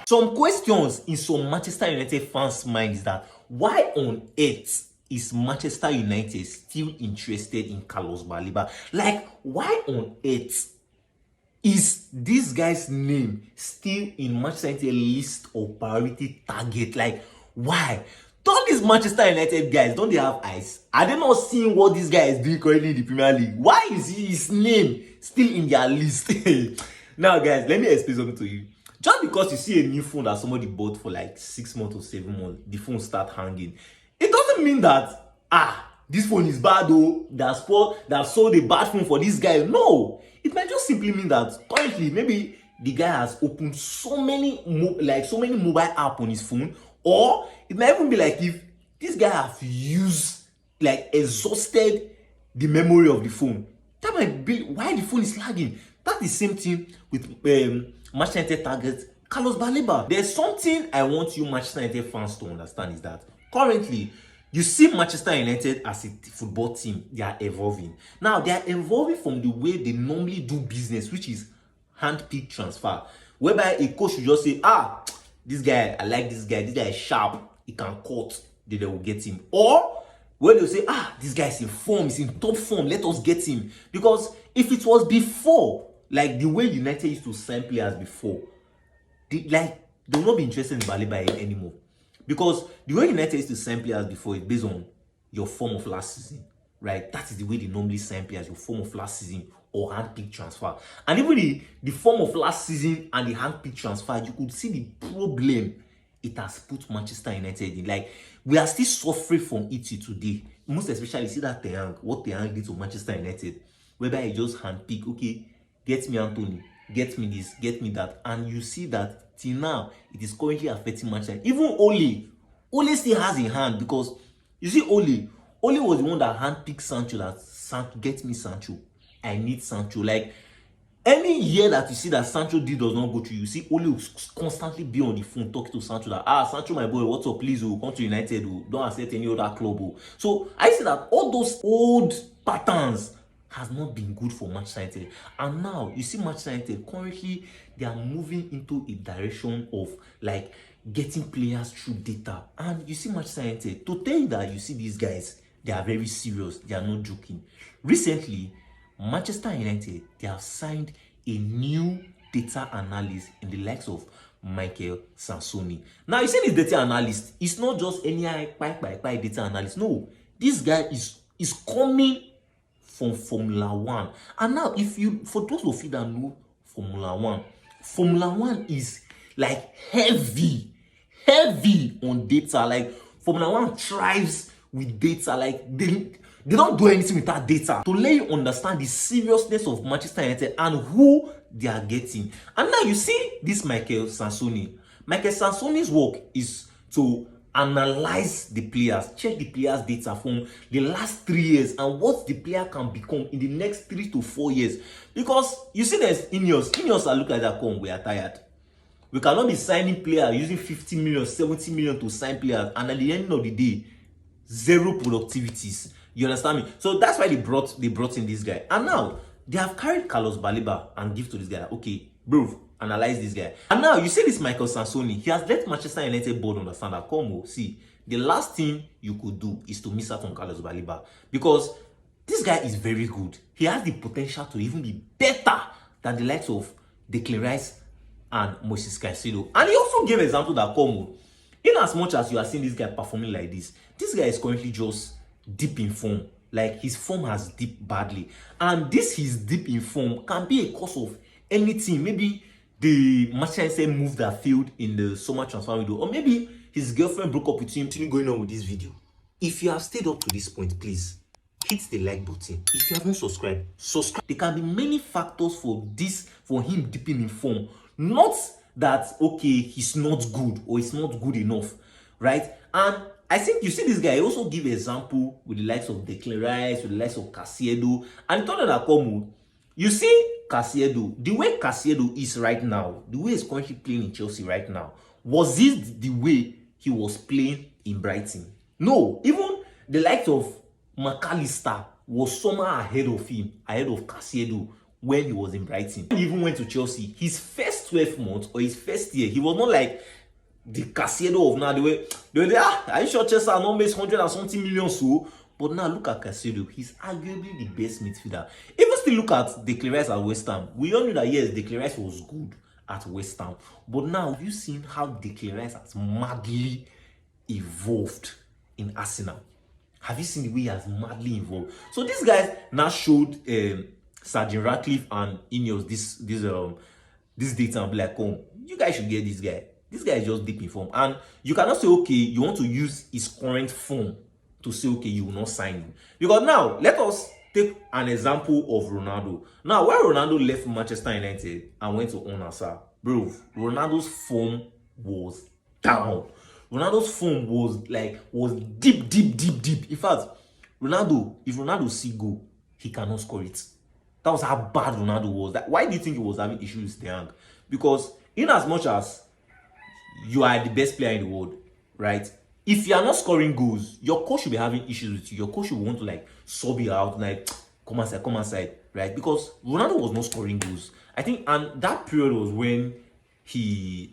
Some questions in some Manchester United fans' minds that why on earth is Manchester United still interested in Carlos Baleba? Like, why on earth is this guy's name still in Manchester United list of priority target? Like, why? Don't these Manchester United guys, don't they have eyes? Are they not seeing what this guy is doing currently in the Premier League? Why is his name still in their list? Now, guys, let me explain something to you. Just because you see a new phone that somebody bought for like 6 months or 7 months, the phone start hanging. It doesn't mean that, this phone is bad though, that sold a bad phone for this guy. No, it might just simply mean that currently maybe the guy has opened so many mobile apps on his phone, or it might even be like if this guy have used, like, exhausted the memory of the phone. That might be why the phone is lagging. That's the same thing with Manchester United target Carlos Baleba. There's something I want you Manchester United fans to understand, is that currently you see Manchester United as a football team, they are evolving. Now they are evolving from the way they normally do business, which is hand-picked transfer, whereby a coach will just say, this guy, I like this guy is sharp, he can cut, then they will get him. Or where they'll say, this guy is in form, he's in top form, let us get him. Because if it was before, like the way United used to sign players before, they will not be interested in Baleba anymore. Because the way United used to sign players before is based on your form of last season, right? That is the way they normally sign players, your form of last season or hand-picked transfer. And even the form of last season and the hand-picked transfer, you could see the problem it has put Manchester United in. Like, we are still suffering from it today. Most especially, see that what Ten Hag did to Manchester United, whereby he just hand-pick, okay, get me Anthony, get me this, get me that. And you see that till now, it is currently affecting Manchester. Even Ole still has in hand, because you see Ole was the one that hand-picked Sancho, that get me Sancho. I need Sancho. Like, any year that you see that Sancho deal does not go through, you see Ole will constantly be on the phone talking to Sancho that, Sancho, my boy, what's up? Please, come to United. Don't accept any other club. So I see that all those old patterns has not been good for Manchester United. And now you see Manchester United currently, they are moving into a direction of like getting players through data. And you see Manchester United, to tell you that you see these guys, they are very serious, they are not joking. Recently, Manchester United, they have signed a new data analyst in the likes of Michael Sansoni. Now, you see this data analyst, it's not just any data analyst. No, this guy is coming from Formula One. And now, for those of you that know Formula One is like heavy on data. Like, Formula One thrives with data. Like, they don't do anything without data. To let you understand the seriousness of Manchester United and who they are getting. And now you see this Michael Sansoni. Michael Sansoni's work is to analyze the players, check the players' data from the last 3 years and what the player can become in the next 3 to 4 years. Because you see there's Ineos are looking at that, we are tired. We cannot be signing players using 50 million, 70 million to sign players, and at the end of the day, zero productivities. You understand me? So that's why they brought in this guy. And now they have carried Carlos Baleba and give to this guy. Okay, bro, analyze this guy. And now you see this Michael Sansoni. He has let Manchester United board understand that, see, the last thing you could do is to miss out on Carlos Baleba, because this guy is very good. He has the potential to even be better than the likes of Declan Rice and Moses Caicedo. And he also gave example that, in as much as you are seeing this guy performing like this guy is currently just deep in form. Like, his form has dipped badly, and his deep in form can be a cause of anything. Maybe the Manchester United move that failed in the summer transfer window, or maybe his girlfriend broke up with him. Continue going on with this video. If you have stayed up to this point, please hit the like button. If you haven't subscribed, subscribe. There can be many factors for him dipping in form. Not that, okay, he's not good or he's not good enough, right? And I think you see this guy, he also give example with the likes of Declan Rice, with the likes of Caicedo. And told that, you see Caicedo, the way Caicedo is right now, the way he's currently playing in Chelsea right now, was this the way he was playing in Brighton? No, even the likes of McAllister was somehow ahead of him, ahead of Caicedo when he was in Brighton. He even went to Chelsea. His first first 12 months or his first year, he was not like the Caicedo of now. They were there, are you sure Chelsea are not made 100 and something million so? But now look at Caicedo. He's arguably the best midfielder. Even still look at Declan Rice at West Ham. We all knew that yes, Declan Rice was good at West Ham. But now, have you seen how Declan Rice has madly evolved in Arsenal? Have you seen the way he has madly evolved? So these guys now showed Sergeant Ratcliffe and Ineos this data and be like, oh, you guys should get this guy. This guy is just deep in form. And you cannot say, okay, you want to use his current form to say, okay, you will not sign him. Because now, let us take an example of Ronaldo. Now, when Ronaldo left Manchester United and went to Al-Nassr, bro, Ronaldo's form was down. Ronaldo's form was deep. In fact, Ronaldo, if Ronaldo see goal, he cannot score it. That was how bad Ronaldo was. Why do you think he was having issues with the hand? Because in as much as you are the best player in the world, right? If you are not scoring goals, your coach should be having issues with you. Your coach should want to like sub you out, like come outside, right? Because Ronaldo was not scoring goals. I think, and that period was when he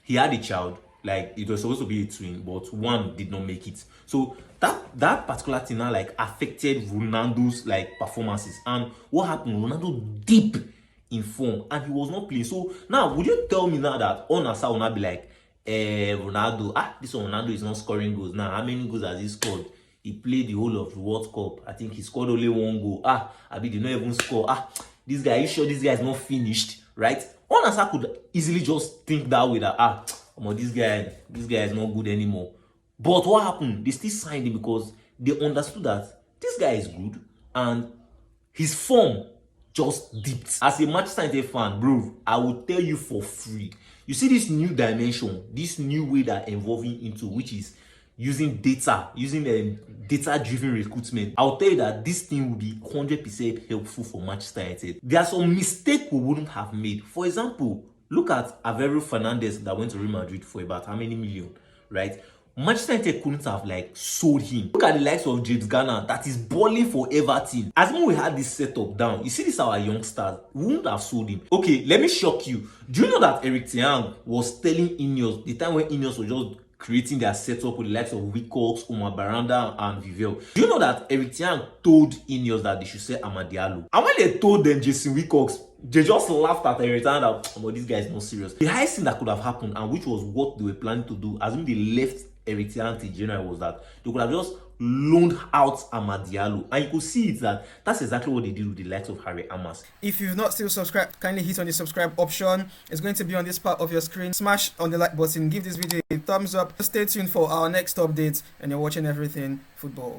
had a child. Like it was supposed to be a twin, but one did not make it. So that particular thing now like affected Ronaldo's like performances. And what happened? Ronaldo deep in form, and he was not playing. So now, would you tell me now that Al-Nassr will not be like, Ronaldo, this one Ronaldo is not scoring goals now? How many goals has he scored? He played the whole of the World Cup. I think he scored only one goal. I did not even score. This guy, are you sure this guy is not finished? Right? Al-Nassr could easily just think that way that this guy is not good anymore. But what happened? They still signed him because they understood that this guy is good and his form just dipped. As a Manchester United fan, bro, I will tell you for free. You see this new dimension, this new way that evolving into, which is using data-driven recruitment. I'll tell you that this thing will be 100% helpful for Manchester United. There are some mistakes we wouldn't have made. For example, look at Alvaro Fernandez that went to Real Madrid for about how many million, right? Manchester United couldn't have like sold him. Look at the likes of James Garner that is balling for Everton. As when we had this setup down, you see this our youngsters, we wouldn't have sold him. Okay, let me shock you. Do you know that Eric Ten Hag was telling Ineos, the time when Ineos was just creating their setup with the likes of Wilcox, Omar Baranda, and Vivel? Do you know that Eric Ten Hag told Ineos that they should sell Amad Diallo? And when they told them Jason Wilcox, they just laughed at Eric Ten Hag that, this guy is not serious. The highest thing that could have happened, and which was what they were planning to do, as when they left Eric Ten Hag in January, was that they could have just loaned out Amad Diallo, and you could see it that's exactly what they did with the likes of Harry Amas. If you've not still subscribed, kindly hit on the subscribe option. It's going to be on this part of your screen. Smash on the like button, give this video a thumbs up. Stay tuned for our next updates, and you're watching Everything Football.